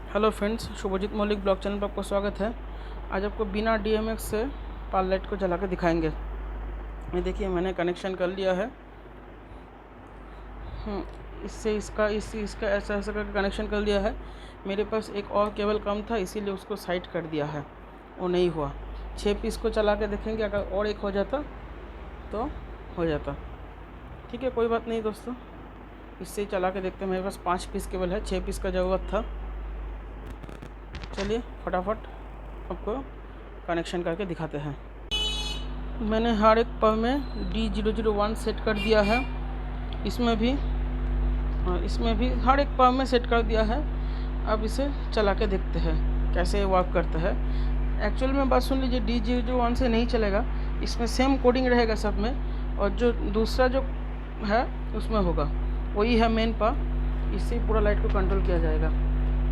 Hello friends, Subhajit मौलिक blog channel पर आपको स्वागत है। आज आपको बिना DMX से पाल लाइट को जला के दिखाएंगे। ये देखिए, मैंने कनेक्शन कर लिया है। इससे इसका ऐसा ऐसा करके कनेक्शन कर लिया है। मेरे पास एक और केबल कम था, इसीलिए उसको साइड कर दिया है। वो नहीं हुआ। 6 पीस को चला के देखेंगे, अगर और एक हो जाता तो हो जाता। ठीक है, कोई बात नहीं दोस्तों, इससे ही चला के देखते हैं। मेरे पास 5 पीस केबल है, 6 पीस का ज़रूरत था। चलिए फटाफट आपको कनेक्शन करके दिखाते हैं। मैंने हर एक पर में D001 सेट कर दिया है। इसमें भी हर एक पर में सेट कर दिया है। अब इसे चला के देखते हैं कैसे वर्क करता है। एक्चुअल में बात सुन लीजिए, D001 से नहीं चलेगा। इसमें सेम कोडिंग रहेगा सब में, और जो दूसरा जो है उसमें होगा, वही है मेन पर। इससे पूरा लाइट को कंट्रोल किया जाएगा।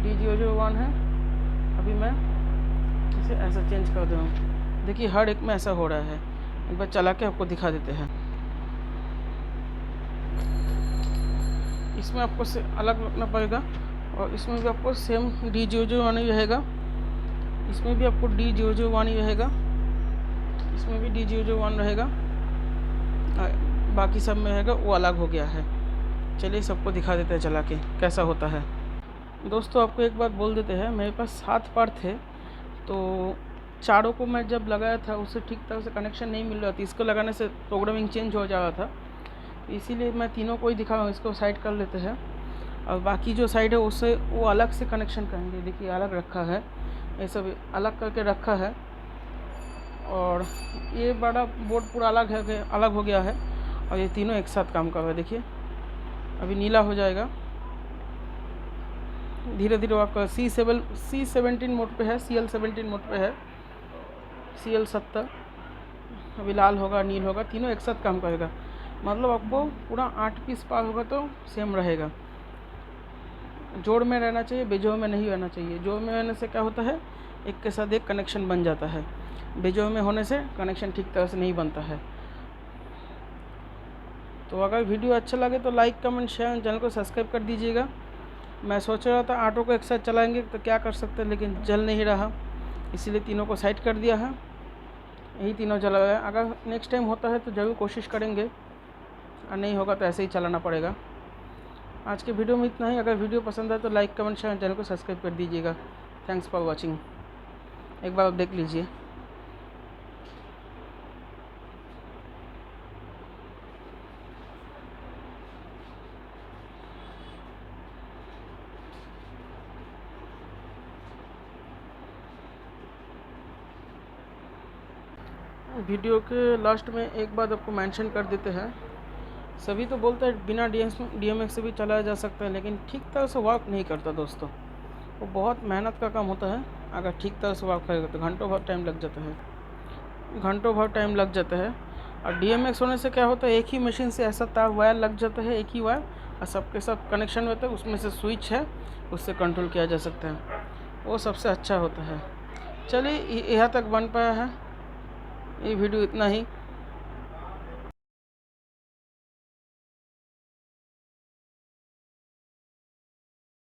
D001 है। अभी मैं इसे ऐसा चेंज कर दूँ। देखिए, हर एक में ऐसा हो रहा है। एक बार चला के आपको दिखा देते हैं। इसमें आपको से अलग रखना पड़ेगा, और इसमें भी आपको सेम D001 ही रहेगा। इसमें भी आपको D001 ही रहेगा। इसमें भी D001 रहेगा। बाकी सब में रहेगा वो अलग हो गया है। चलिए सबको दिखा देते हैं चला के कैसा होता है। दोस्तों, आपको एक बात बोल देते हैं, मेरे पास 7 पार्ट थे, तो चारों को मैं जब लगाया था उससे ठीक तरह से कनेक्शन नहीं मिल रहा था। इसको लगाने से प्रोग्रामिंग चेंज हो जा रहा था, इसीलिए मैं तीनों को ही दिखा रहा हूँ। इसको साइड कर लेते हैं, और बाकी जो साइड है उससे वो अलग से कनेक्शन करेंगे। देखिए, अलग रखा है, ये सब अलग करके रखा है। और ये बड़ा बोर्ड पूरा अलग हो गया है, और ये तीनों एक साथ काम कर रहा है। देखिए, अभी नीला हो जाएगा, धीरे धीरे आपका C17 मोड पे है, CL17 मोड पे है, CL70। अभी लाल होगा, नील होगा, तीनों एक साथ काम करेगा। मतलब आपको पूरा 8 पीस पार होगा तो सेम रहेगा। जोड़ में रहना चाहिए, बेजोड़ में नहीं रहना चाहिए। जोड़ में रहने से क्या होता है, एक के साथ एक कनेक्शन बन जाता है। बेजोड़ में होने से कनेक्शन ठीक तरह से नहीं बनता है। तो अगर वीडियो अच्छा लगे तो लाइक, कमेंट, शेयर, चैनल को सब्सक्राइब कर दीजिएगा। मैं सोच रहा था ऑटो को एक साथ चलाएंगे तो क्या कर सकते हैं, लेकिन चल नहीं रहा, इसीलिए तीनों को साइड कर दिया है। यही तीनों चला गया। अगर नेक्स्ट टाइम होता है तो ज़रूर कोशिश करेंगे, और नहीं होगा तो ऐसे ही चलाना पड़ेगा। आज के वीडियो में इतना ही। अगर वीडियो पसंद आए तो लाइक, कमेंट, शेयर, चैनल को सब्सक्राइब कर दीजिएगा। Thanks for watching. एक बार आप देख लीजिए। वीडियो के लास्ट में एक बात आपको मेंशन कर देते हैं। सभी तो बोलते हैं बिना DMX से भी चलाया जा सकता है, लेकिन ठीक तरह से वर्क नहीं करता दोस्तों। वो बहुत मेहनत का काम होता है। अगर ठीक तरह से वर्क करेगा तो घंटों भर टाइम लग जाता है। और DMX होने से क्या होता है, एक ही मशीन से ऐसा तार वायर लग जाता है, एक ही वायर, और सबके सब कनेक्शन होता है। उसमें से स्विच है, उससे कंट्रोल किया जा सकता है। वो सबसे अच्छा होता है। चलिए, यहाँ तक बन पाया है ये वीडियो, इतना ही।